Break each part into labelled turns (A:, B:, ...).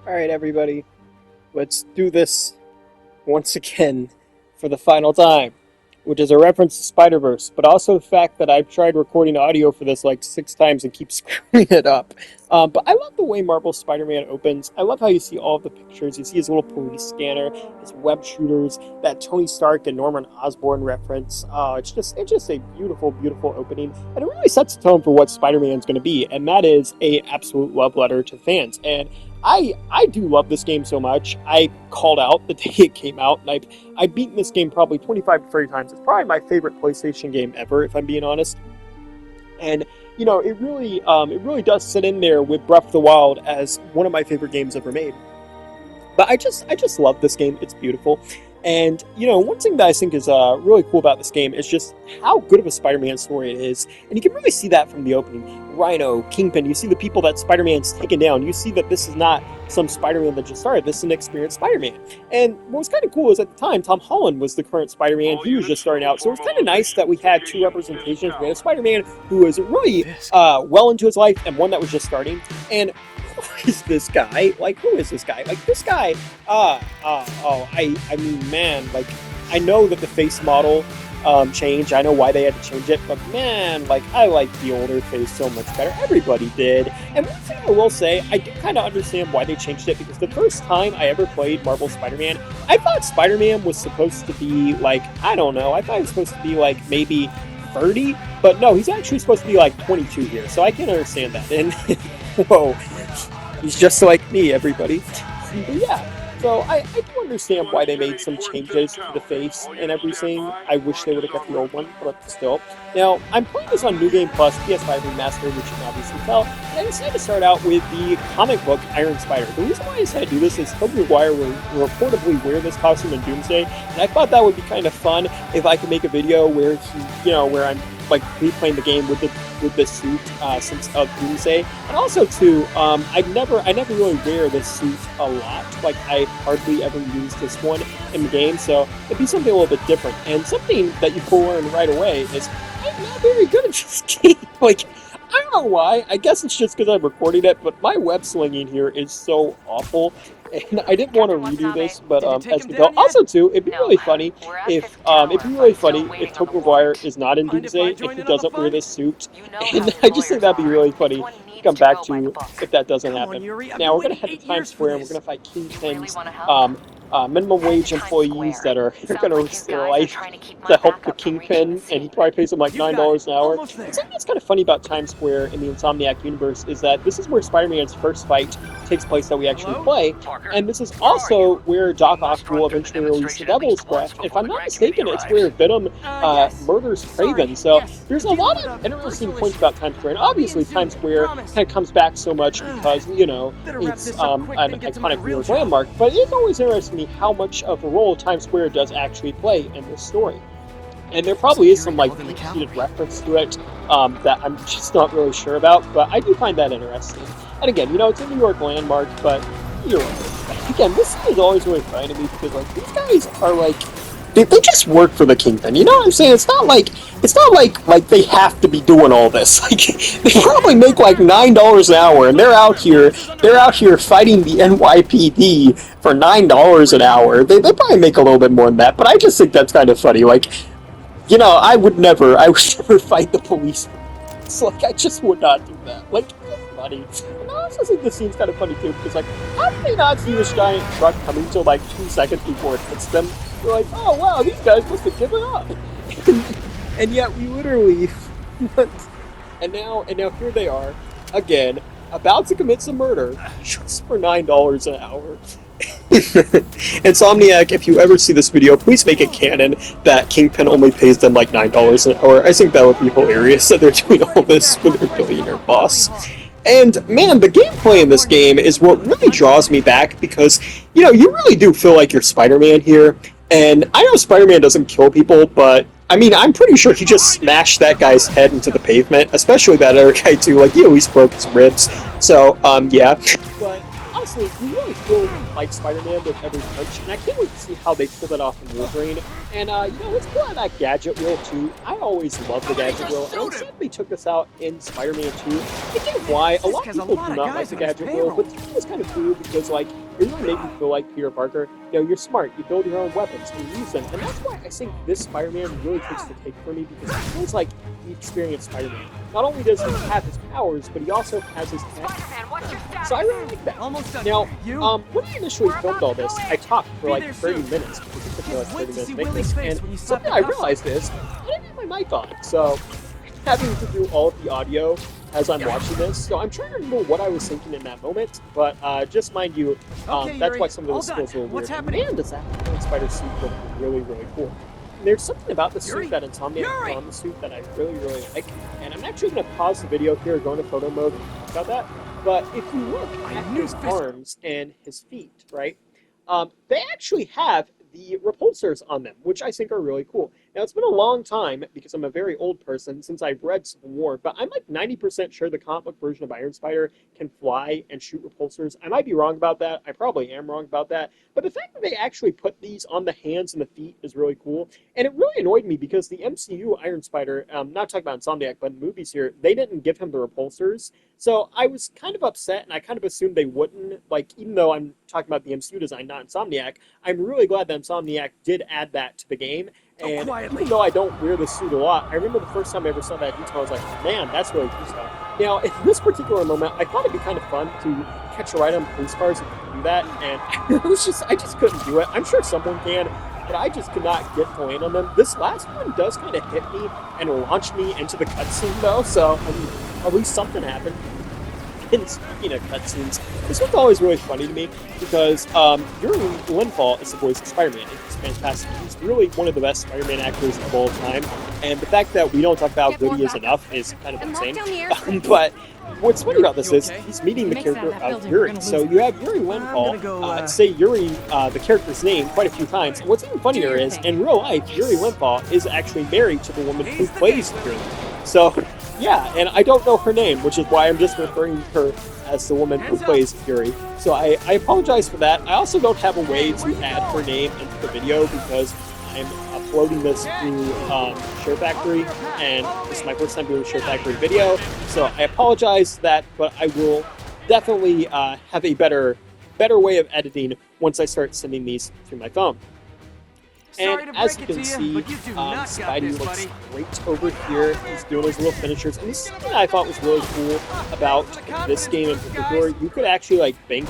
A: Alright, everybody, let's do this once again for the final time, which is a reference to Spider-Verse, but also the fact that I've tried recording audio for this like 6 times and keep screwing it up. But I love the way Marvel's Spider-Man opens. I love how you see all of the pictures. You see his little police scanner, his web shooters, that Tony Stark and Norman Osborn reference. It's just a beautiful, beautiful opening, and it really sets the tone for what Spider-Man's going to be, and that is a absolute love letter to fans. And I do love this game so much. I called out the day it came out, and I've beaten this game probably 25 to 30 times. It's probably my favorite PlayStation game ever, if I'm being honest. And you know, it really does sit in there with Breath of the Wild as one of my favorite games ever made. But I just love this game. It's beautiful. And, you know, one thing that I think is really cool about this game is just how good of a Spider-Man story it is. And you can really see that from the opening. Rhino, Kingpin, you see the people that Spider-Man's taken down. You see that this is not some Spider-Man that just started. This is an experienced Spider-Man. And what was kind of cool is at the time, Tom Holland was the current Spider-Man. He was just starting out. So it was kind of nice that we had two representations. We had a Spider-Man who was really well into his life and one that was just starting. And who is this guy? Like, who is this guy? Like, this guy, I mean, man, like, I know that the face model changed. I know why they had to change it, but man, like, I like the older face so much better. Everybody did. And one thing I will say, I do kind of understand why they changed it, because the first time I ever played Marvel Spider-Man, I thought Spider-Man was supposed to be, like, I don't know, I thought he was supposed to be, like, maybe 30, but no, he's actually supposed to be, like, 22 here, so I can understand that. And, whoa. He's just like me, everybody. But yeah, so I do understand why they made some changes to the face and everything. I wish they would have kept the old one, but still. Now, I'm playing this on New Game Plus, PS5 Remastered, which you can obviously tell, and I decided to start out with the comic book Iron Spider. The reason why I decided to do this is Tobey Maguire will reportedly wear this costume in Doomsday, and I thought that would be kind of fun if I could make a video where where I'm like replaying the game with the suit since of Doomsday. And also too, I never really wear this suit a lot. Like, I hardly ever use this one in the game, so it'd be something a little bit different. And something that you can learn right away is I'm not very good at this game. Like, I don't know why. I guess it's just because I'm recording it, but my web slinging here is so awful. And I didn't want to redo this, but as we go. Also, too, it'd be really funny if Tobey Maguire is not in Doomsday and he doesn't wear this suit. And I just think that'd be really funny to come back to if that doesn't happen. Now we're gonna head to Times Square and we're gonna fight Kingpin's minimum wage employees that are gonna risk their life to help the Kingpin, and he probably pays them like $9 an hour. And something that's kind of funny about Times Square in the Insomniac universe is that this is where Spider-Man's first fight takes place that we actually play, and this is also where Doc Ock will eventually release the Devil's Breath. If I'm not mistaken, it's where Venom murders Kraven. So there's a lot of interesting points about Times Square, and obviously Times Square kind of comes back so much because, you know, it's an iconic New York landmark, but it's always interesting how much of a role Times Square does actually play in this story. And there probably is some like deep-seated reference to it that I'm just not really sure about, but I do find that interesting. And again, you know, it's a New York landmark, but you're right. Again, this is always really funny to me because like these guys are like they just work for the Kingpin. You know what I'm saying? It's not like they have to be doing all this. Like, they probably make like $9 an hour, and they're out here fighting the NYPD for $9 an hour. They probably make a little bit more than that, but I just think that's kind of funny. Like, you know, I would never fight the police. It's like, I just would not do that. Like, it's funny. And I also think this scene's kind of funny too, because like, how did they not see this giant truck coming until like 2 seconds before it hits them? They're like, oh wow, these guys must have given up. And yet we literally and now here they are again, about to commit some murder just for $9 an hour. Insomniac, if you ever see this video, please make it canon that Kingpin only pays them like $9 an hour. I think that would be hilarious that they're doing all this for their billionaire boss. And man, the gameplay in this game is what really draws me back, because, you know, you really do feel like you're Spider-Man here. And I know Spider-Man doesn't kill people, but I mean, I'm pretty sure he just smashed that guy's head into the pavement, especially that other guy too. Like, he at least broke his ribs. So, yeah. But honestly, you really feel like Spider-Man with every punch, and I can't wait to see how they pull that off in Wolverine. And, let's pull out that gadget wheel, too. I always love the gadget wheel, and I'm sad they took this out in Spider-Man 2. I get why. A lot of people do not like the gadget wheel, but to me it's kind of cool because, like, it really made me feel like Peter Parker. You're smart, you build your own weapons, and you use them. And that's why I think this Spider-Man really takes the cake for me, because it feels like the experienced Spider-Man. Not only does he have his powers, but he also has his tech. So I really like that. Now, when I initially filmed all this, I talked for like 30 minutes, because it took me like 30 minutes to make this, and something I realized is, I didn't have my mic on, so having to do all of the audio as I'm watching this, so I'm trying to remember what I was thinking in that moment, but just mind you, that's why some of this feels a little weird. Man, does that Spider suit look really, really cool. And there's something about the suit that Insomniac put on the suit that I really, really like, and I'm actually going to pause the video here, go into photo mode, and talk about that. But if you look at his arms and his feet, right, they actually have the repulsors on them, which I think are really cool. Now, it's been a long time, because I'm a very old person, since I've read Civil War, but I'm like 90% sure the comic book version of Iron Spider can fly and shoot repulsors. I might be wrong about that. I probably am wrong about that. But the fact that they actually put these on the hands and the feet is really cool. And it really annoyed me, because the MCU Iron Spider, not talking about Insomniac, but in movies here, they didn't give him the repulsors. So I was kind of upset, and I kind of assumed they wouldn't. Like, even though I'm talking about the MCU design, not Insomniac, I'm really glad that Insomniac did add that to the game. And even though I don't wear this suit a lot, I remember the first time I ever saw that detail, I was like, man, that's really cool stuff. Now, in this particular moment, I thought it'd be kind of fun to catch a ride on police cars and do that, and I just couldn't do it. I'm sure someone can, but I just could not get to land on them. This last one does kind of hit me and launch me into the cutscene, though, so I mean, at least something happened. And speaking of cutscenes, this one's always really funny to me, because Yuri Linfall is the voice of Spider-Man. He's fantastic. He's really one of the best Spider-Man actors of all time, and the fact that we don't talk about how good he is enough is kind of insane. But what's funny about this is he's meeting the character of Yuri. So you have Yuri Linfall say Yuri, the character's name, quite a few times. And what's even funnier is, in real life, Yuri Linfall is actually married to the woman who plays Yuri. So, yeah, and I don't know her name, which is why I'm just referring to her as the woman who plays Yuri. So I apologize for that. I also don't have a way to add her name into the video, because I'm uploading this through Share Factory, and this is my first time doing a Share Factory video. So I apologize for that, but I will definitely have a better way of editing once I start sending these through my phone. And as you can see, Spidey looks great over here. He's doing his little finishers. And this is something I thought was really cool about this game in particular. You could actually, like, bank.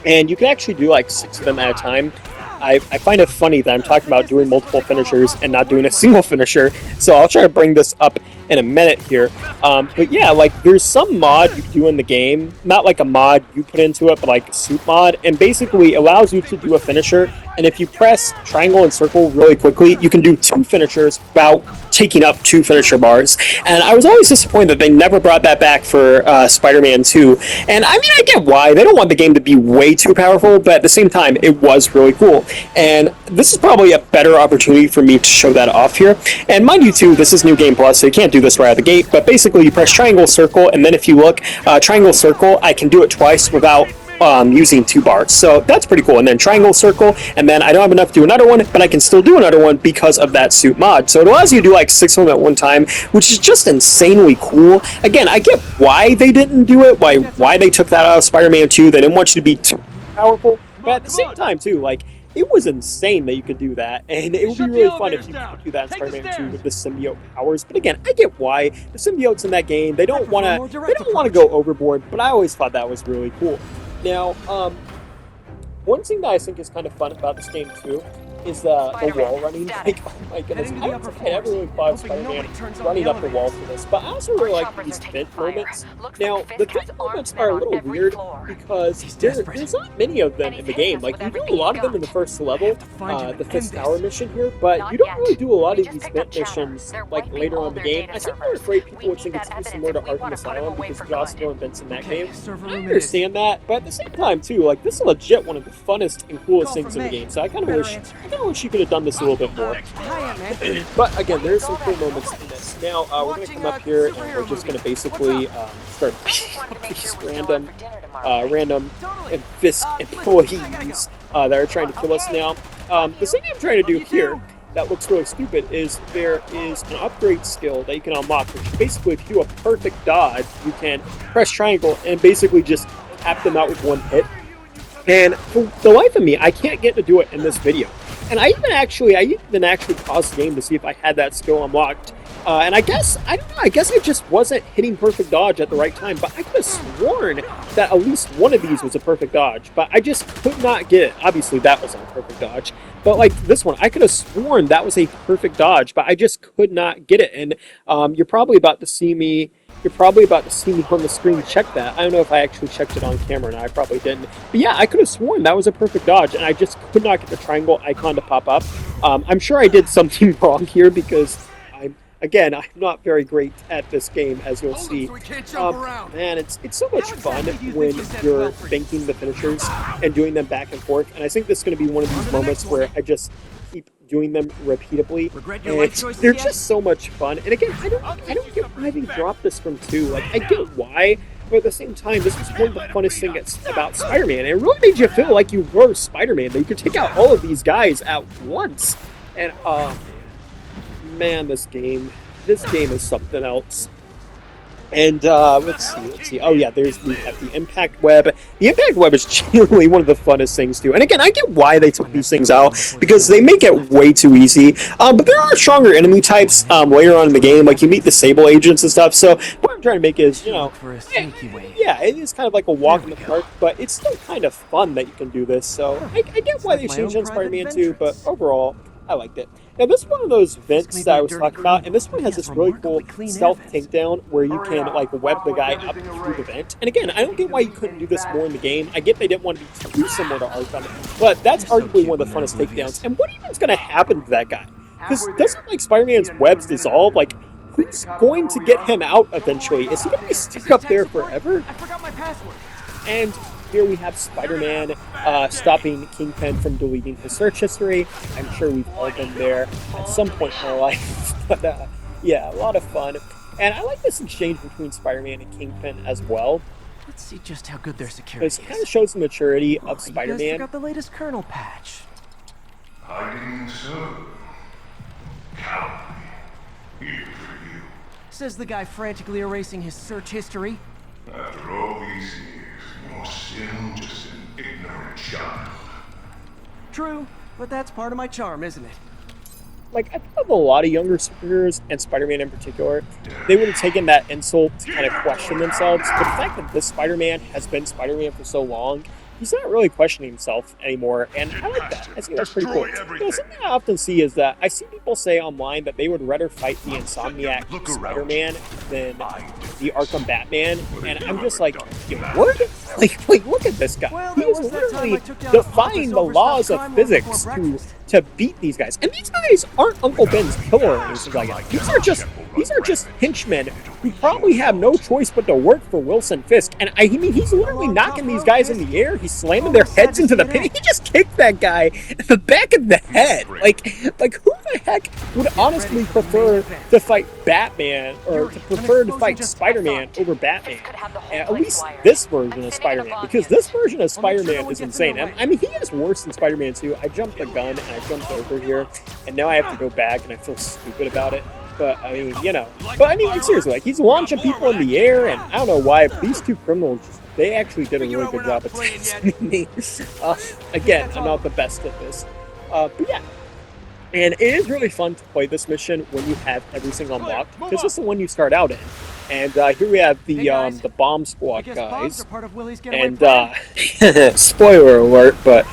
A: And you can actually do, like, 6 of them at a time. I find it funny that I'm talking about doing multiple finishers and not doing a single finisher. So I'll try to bring this up in a minute here. But yeah, like, there's some mod you can do in the game, not like a mod you put into it, but like a suit mod, and basically allows you to do a finisher. And if you press triangle and circle really quickly, you can do 2 finishers without taking up 2 finisher bars. And I was always disappointed that they never brought that back for Spider-Man 2. And I mean, I get why. They don't want the game to be way too powerful, but at the same time, it was really cool. And this is probably a better opportunity for me to show that off here. And mind you, too, this is New Game Plus, so you can't do this right out of the gate. But basically, you press triangle, circle, and then if you look, triangle, circle, I can do it twice without using 2 bars. So that's pretty cool. And then triangle, circle, and then I don't have enough to do another one, but I can still do another one because of that suit mod. So it allows you to do like 6 of them at one time, which is just insanely cool. Again, I get why they didn't do it, why they took that out of Spider-Man 2. They didn't want you to be too powerful, but at the same time too, like, it was insane that you could do that, and it would be really fun if you could do that in Spider-Man 2 with the symbiote powers. But again, I get why. The symbiotes in that game, they don't want to go overboard, but I always thought that was really cool. Now, one thing that I think is kind of fun about this game too is the wall running. Like, oh my goodness, I don't think I ever really thought Spider-Man running up the wall for this, but I also really like these vent moments. Now, the vent moments are a little weird because there's not many of them in the game. Like, you do a lot of them in the first level, the 5th Tower mission here, but you don't really do a lot of these vent missions, like, later on in the game. I think they're afraid people would think it's too similar to Arkham Asylum because you also go in vents in that game. I understand that, but at the same time, too, like, this is legit one of the funnest and coolest things in the game, so I kind of wish you could have done this a little bit more. But again, there's some cool moments in this. Now we're going to come up here and we're just going to basically start these random and Fisk employees that are trying to kill us now. The thing I'm trying to do here that looks really stupid is there is an upgrade skill that you can unlock, which basically if you do a perfect dodge, you can press triangle and basically just tap them out with one hit. And for the life of me, I can't get to do it in this video. And I even actually paused the game to see if I had that skill unlocked. And I guess I just wasn't hitting perfect dodge at the right time, but I could have sworn that at least one of these was a perfect dodge, but I just could not get it. Obviously that wasn't a perfect dodge, but like this one, I could have sworn that was a perfect dodge, but I just could not get it. And you're probably about to see me on the screen check that. I don't know if I actually checked it on camera, and I probably didn't. But yeah, I could have sworn that was a perfect dodge, and I just could not get the triangle icon to pop up. I'm sure I did something wrong here because I'm not very great at this game, as you'll see. Man, it's so much fun when you're banking the finishers and doing them back and forth. And I think this is going to be one of these moments where I just keep doing them repeatedly. And they're just so much fun. And again, I don't get why they dropped this from 2. Like, I get why, but at the same time, this was one of the funnest things about Spider-Man. And it really made you feel like you were Spider-Man, that you could take out all of these guys at once. And man, this game is something else. And let's see. Oh yeah, we have the impact web. The impact web is genuinely one of the funnest things too. And again, I get why they took these things out because they make it way too easy. But there are stronger enemy types later on in the game, like you meet the Sable agents and stuff. So what I'm trying to make is, yeah, it is kind of like a walk in the park, but it's still kind of fun that you can do this. So I get why they changed it in Spider-Man 2, but overall, I liked it. Now, this is one of those vents that I was talking about, and this one has this really cool stealth takedown where you can, like, web the guy up through the vent. And again, I don't get why you couldn't do this more in the game. I get they didn't want to be too similar to Arkham, but that's arguably one of the funnest takedowns. And what even is going to happen to that guy? Because doesn't, like, Spider-Man's webs dissolve? Like, who's going to get him out eventually? Is he going to be stuck up there forever?
B: I forgot my password.
A: And here we have Spider-Man stopping Kingpin from deleting his search history. I'm sure we've all been there at some point in our life. But yeah, a lot of fun. And I like this exchange between Spider-Man and Kingpin as well.
B: Let's see just how good their security is.
A: It kind of shows the maturity of Spider-Man.
B: You guys forgot the latest Colonel patch.
C: Hiding so cowardly. Here for you.
B: Says the guy frantically erasing his search history.
C: After all these years, you're still just an ignorant child.
B: True, but that's part of my charm, isn't it?
A: Like, I thought a lot of younger superheroes, and Spider-Man in particular, they would have taken that insult to kind of question themselves. But the fact that this Spider-Man has been Spider-Man for so long, he's not really questioning himself anymore, and I like that. I think that's pretty cool. Something I often see is that I see people say online that they would rather fight the Insomniac Spider-Man than the Arkham Batman, and I'm just like, what? Like, look at this guy. He is literally defying the laws of physics to beat these guys. And these guys aren't Uncle Ben's killer or anything like that. These are just henchmen who probably have no choice but to work for Wilson Fisk. And I mean, he's literally knocking these guys in the air. He's slamming their heads into the pit. He just kicked that guy in the back of the head. Like who the heck would honestly prefer to fight Batman or to prefer to fight Spider-Man over Batman? And at least this version of Spider-Man, because this version of Spider-Man is insane. I mean, he is worse than Spider-Man 2. I jumped the gun and I jumped over here, and now I have to go back, and I feel stupid about it. But I mean, like, seriously, like, he's launching people in the air, and I don't know why, but these two criminals, they actually did a really good job at tasing me. Again, I'm not the best at this. But yeah. And it is really fun to play this mission when you have everything unlocked, because this is the one you start out in. And here we have the Bomb Squad guys. And spoiler alert, but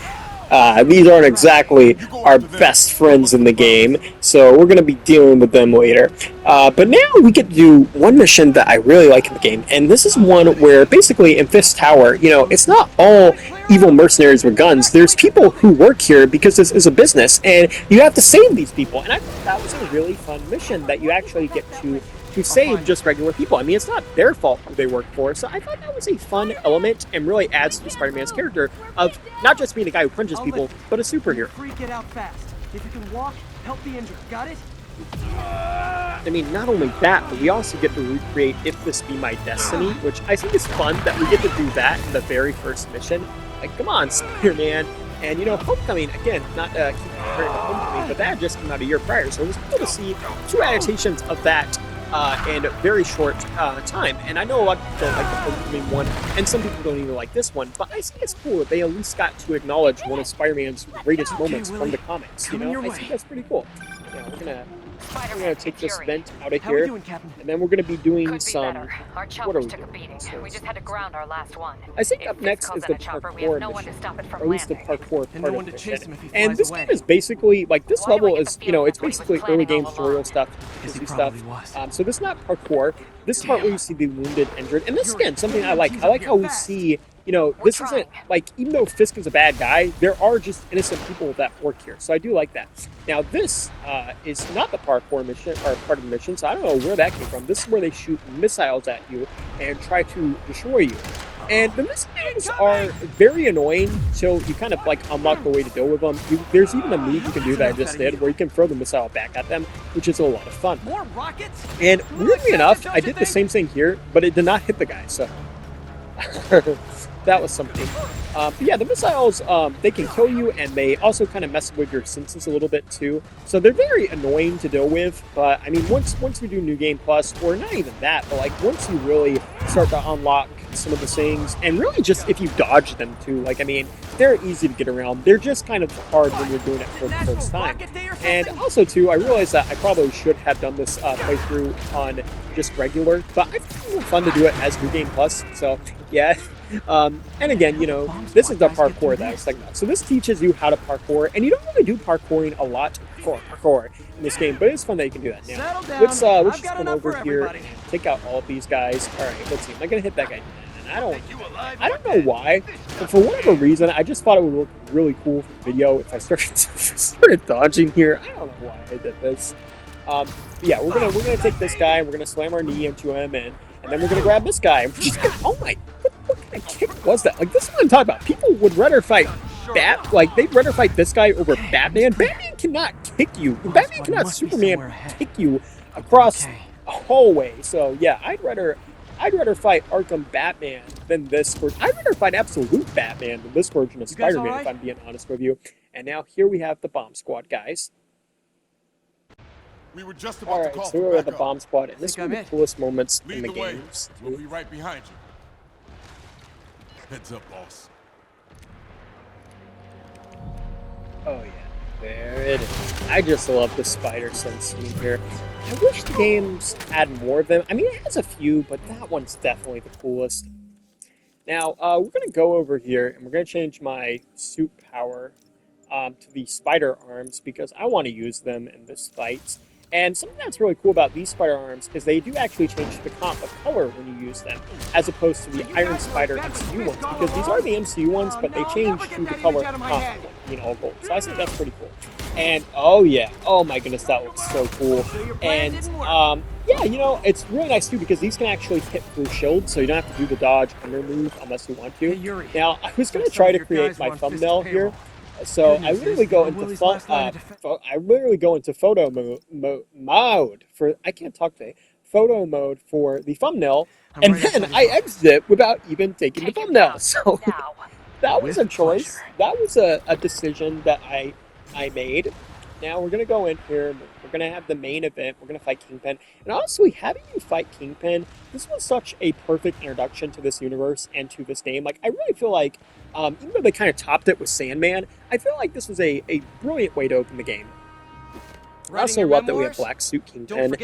A: these aren't exactly our best friends in the game, so we're going to be dealing with them later. But now we get to do one mission that I really like in the game, and this is one where basically in Fisk Tower, it's not all evil mercenaries with guns. There's people who work here because this is a business, and you have to save these people. And I thought that was a really fun mission that you actually get to save just regular people. I mean, it's not their fault who they work for, so I thought that was a fun element and really adds to Spider-Man's character of not just being a guy who punches people, but a superhero.
B: Get out fast. If you can walk, help the injured. Got it?
A: I mean, not only that, but we also get to recreate If This Be My Destiny, which I think is fun that we get to do that in the very first mission. Like, come on, Spider-Man. And, you know, Homecoming, again, not keep comparing to Homecoming, but that had just come out a year prior. So it was cool to see 2 adaptations of that in a very short time. And I know a lot of people don't like the Homecoming one, and some people don't even like this one, but I think it's cool that they at least got to acknowledge one of Spider-Man's greatest moments from the comics. You know, I think that's pretty cool. Yeah, we're gonna take this vent out of here, and then we're gonna be doing some. What are we doing?
D: We just had to ground our last one.
A: I think up next is the parkour mission, or at least the parkour part of the mission. And this game is basically like this level is, you know, it's basically early game tutorial stuff, easy stuff. So this is not parkour. This is part where you see the wounded, injured, and this again something I like. I like how we see. You know, this isn't like, even though Fisk is a bad guy, there are just innocent people that work here. So I do like that. Now, this is not the parkour mission, or part of the mission, so I don't know where that came from. This is where they shoot missiles at you and try to destroy you. And the missiles are very annoying until you kind of like unlock the way to deal with them. There's even a move you can do that I just did where you can throw the missile back at them, which is a lot of fun.
B: More rockets?
A: And weirdly enough, I did the same thing here, but it did not hit the guy, so... That was something. But yeah, the missiles, they can kill you, and they also kind of mess with your senses a little bit too. So they're very annoying to deal with, but I mean, once we do New Game Plus, or not even that, but like once you really start to unlock some of the things, and really just if you dodge them too, like I mean, they're easy to get around. They're just kind of hard when you're doing it for the first time. And also too, I realized that I probably should have done this playthrough on just regular, but I think it's fun to do it as New Game Plus, so yeah. And again, you know, this is the parkour that I was talking about. So this teaches you how to parkour, and you don't really do parkouring a lot for parkour in this game, but it's fun that you can do that now. Let's just come over here, take out all of these guys. All right, let's see. Am I gonna hit that guy? And I don't know why, but for whatever reason, I just thought it would look really cool for the video if I started dodging here. I don't know why I did this. Yeah, we're gonna take this guy. We're gonna slam our knee into him, and then we're gonna grab this guy. Oh my! What kind of kick was that? Like, this is what I'm talking about. People would rather fight they'd rather fight this guy over Batman. Batman cannot kick you. Batman cannot Superman kick you across a hallway. So yeah, I'd rather fight Arkham Batman than this. I'd rather fight Absolute Batman than this version of Spider-Man, if I'm being honest with you. And now here we have the Bomb Squad guys.
E: We were just about to call
A: so we're at the Bomb Squad, and this is one of the coolest moments in the games.
E: We'll be right behind you. Heads up, boss.
A: Oh yeah, there it is. I just love the spider sense scene here. I wish the games had more of them. I mean, it has a few, but that one's definitely the coolest. Now, we're going to go over here, and we're going to change my suit power to the spider arms, because I want to use them in this fight. And something that's really cool about these spider arms is they do actually change the color when you use them, as opposed to the Iron Spider MCU ones, because these are the MCU ones, but they change to the color constantly, you know, gold. So I think that's pretty cool. And oh yeah, oh my goodness, that looks so cool. And yeah, you know, it's really nice too, because these can actually hit through shields, so you don't have to do the dodge under move unless you want to. Now, I was going to try to create my thumbnail here. So I literally go into photo mode for, I can't talk today, photo mode for the thumbnail, and then I exit it without even taking the thumbnail. So that was a choice. That was a decision that I made. Now we're gonna go in here. We're gonna have the main event. We're gonna fight Kingpin. And honestly, having you fight Kingpin, this was such a perfect introduction to this universe and to this game. Like, I really feel like, even though they kind of topped it with Sandman, I feel like this was a brilliant way to open the game. I also love that we have Black Suit Kingpin.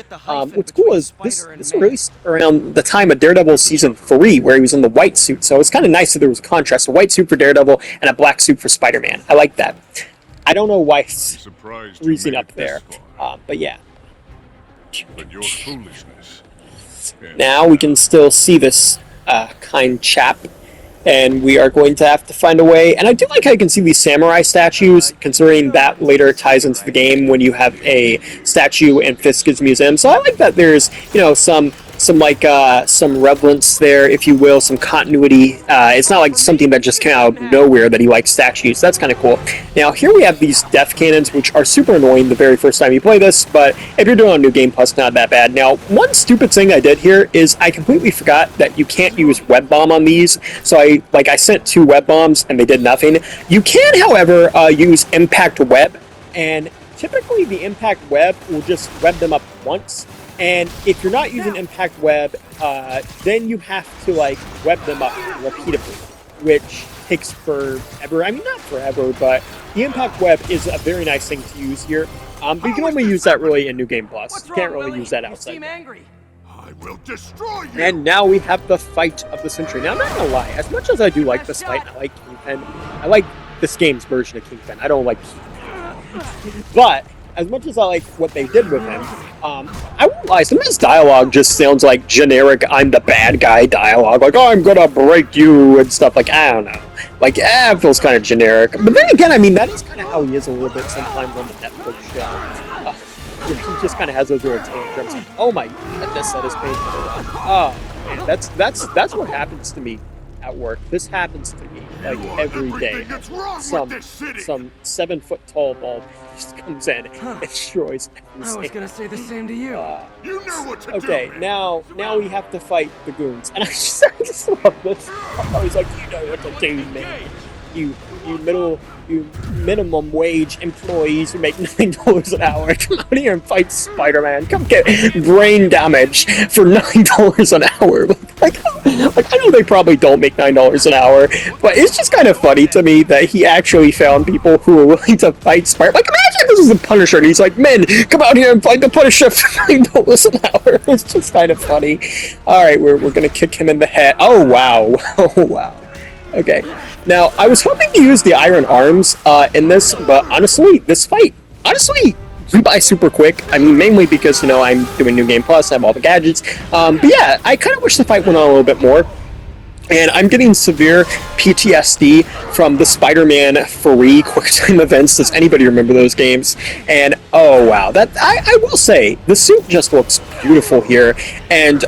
A: What's cool is this released around the time of Daredevil Season 3, where he was in the white suit. So it's kind of nice that there was a contrast, a white suit for Daredevil and a black suit for Spider-Man. I like that. I don't know why it's freezing up there, but yeah.
C: But your foolishness.
A: Now we can still see this kind chap, and we are going to have to find a way. And I do like how you can see these samurai statues, considering that later ties into the game when you have a statue in Fisk's museum. So I like that there's, you know, some some relevance there, if you will, some continuity. It's not like something that just came out of nowhere that he likes to actually use. That's kind of cool. Now here we have these death cannons, which are super annoying the very first time you play this, but if you're doing a New Game Plus, not that bad. Now, one stupid thing I did here is I completely forgot that you can't use web bomb on these. So I sent 2 web bombs and they did nothing. You can, however, use impact web, and typically the impact web will just web them up once. And if you're not using impact web, then you have to like web them up repeatedly, which takes forever. I mean, not forever, but the impact web is a very nice thing to use here. But you can only use that really in New Game Plus. You can't really use that outside.
B: You seem angry.
C: I will destroy you.
A: And now we have the fight of the century. Now, I'm not gonna lie, as much as I do like this fight, I like Kingpin. I like this game's version of Kingpin. I don't like Kingpin. But as much as I like what they did with him, I won't lie, some of his dialogue just sounds like generic I'm the bad guy dialogue, like, oh, I'm gonna break you and stuff, like, I don't know. Like, it feels kind of generic. But then again, I mean, that is kind of how he is a little bit sometimes on the Netflix show. He just kind of has those little tantrums. Like, oh my goodness, that is painful. Oh, man, that's what happens to me at work. This happens to me like every day. Some 7-foot tall bulb just comes in and destroys everything.
B: I was gonna say the same to you.
C: You know what to
A: Okay,
C: do.
A: now we have to fight the goons, and I just love this. I was like, you know what to do, man. You minimum wage employees who make $9 an hour, come out here and fight Spider-Man. Come get brain damage for $9 an hour. Like I know they probably don't make $9 an hour, but it's just kind of funny to me that he actually found people who were willing to fight Spider. Like, imagine this is the Punisher, and he's like, men, come out here and fight the Punisher for $9 an hour. It's just kind of funny. All right, we're gonna kick him in the head. Oh wow, oh wow. Okay, now I was hoping to use the Iron Arms in this, but honestly, this fight, went by super quick. I mean, mainly because, you know, I'm doing New Game Plus, I have all the gadgets. But yeah, I kind of wish the fight went on a little bit more. And I'm getting severe PTSD from the Spider-Man free QuickTime events. Does anybody remember those games? And oh wow, that I will say, the suit just looks beautiful here. And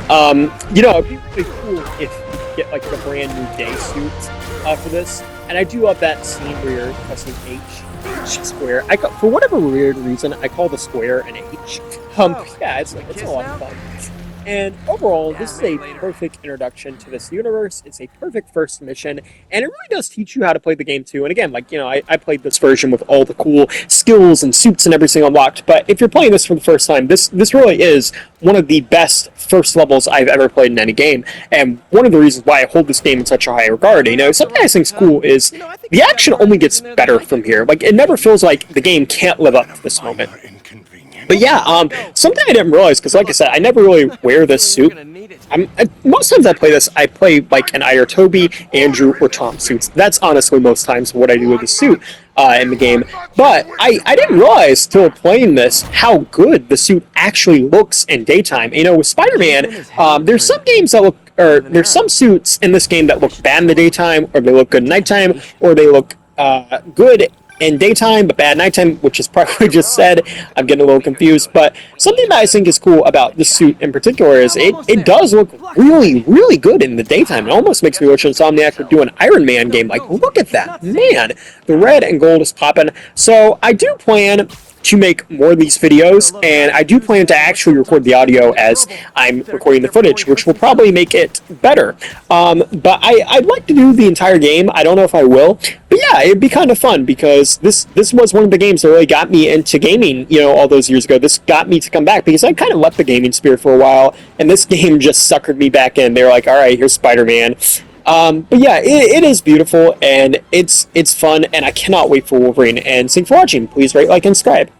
A: you know, it'd be really cool if you get like the brand new day suit for this. And I do love that scene where you're pressing H square. For whatever weird reason, I call the square an H. Yeah, it's a lot of fun. And overall, this is a perfect introduction to this universe. It's a perfect first mission, and it really does teach you how to play the game too. And again, like, you know, I played this version with all the cool skills and suits and everything unlocked, but if you're playing this for the first time, this really is one of the best first levels I've ever played in any game, and one of the reasons why I hold this game in such a high regard. You know, something I think's cool is the action only gets better from here. Like, it never feels like the game can't live up to this moment. But yeah, something I didn't realize, because like I said, I never really wear this suit. Most times I play this, I play like an either Toby, Andrew, or Tom suits. That's honestly most times what I do with the suit in the game. But I didn't realize till playing this how good the suit actually looks in daytime. You know, with Spider-Man, there's some games that look, or there's some suits in this game that look bad in the daytime, or they look good at nighttime, or they look good in daytime but bad nighttime, which is probably what I just said. I'm getting a little confused, but something that I think is cool about this suit in particular is it does look really, really good in the daytime. It almost makes me wish Insomniac would do an Iron Man game. Like, look at that, man! The red and gold is popping. So I do plan to make more of these videos, and I do plan to actually record the audio as I'm recording the footage, which will probably make it better. But I'd like to do the entire game. I don't know if I will, but yeah, it'd be kind of fun, because this was one of the games that really got me into gaming, you know, all those years ago. This got me to come back, because I kind of left the gaming sphere for a while, and this game just suckered me back in. They were like, all right, here's Spider-Man. But yeah, it is beautiful, and it's fun, and I cannot wait for Wolverine. And thanks for watching. Please rate, like, and subscribe.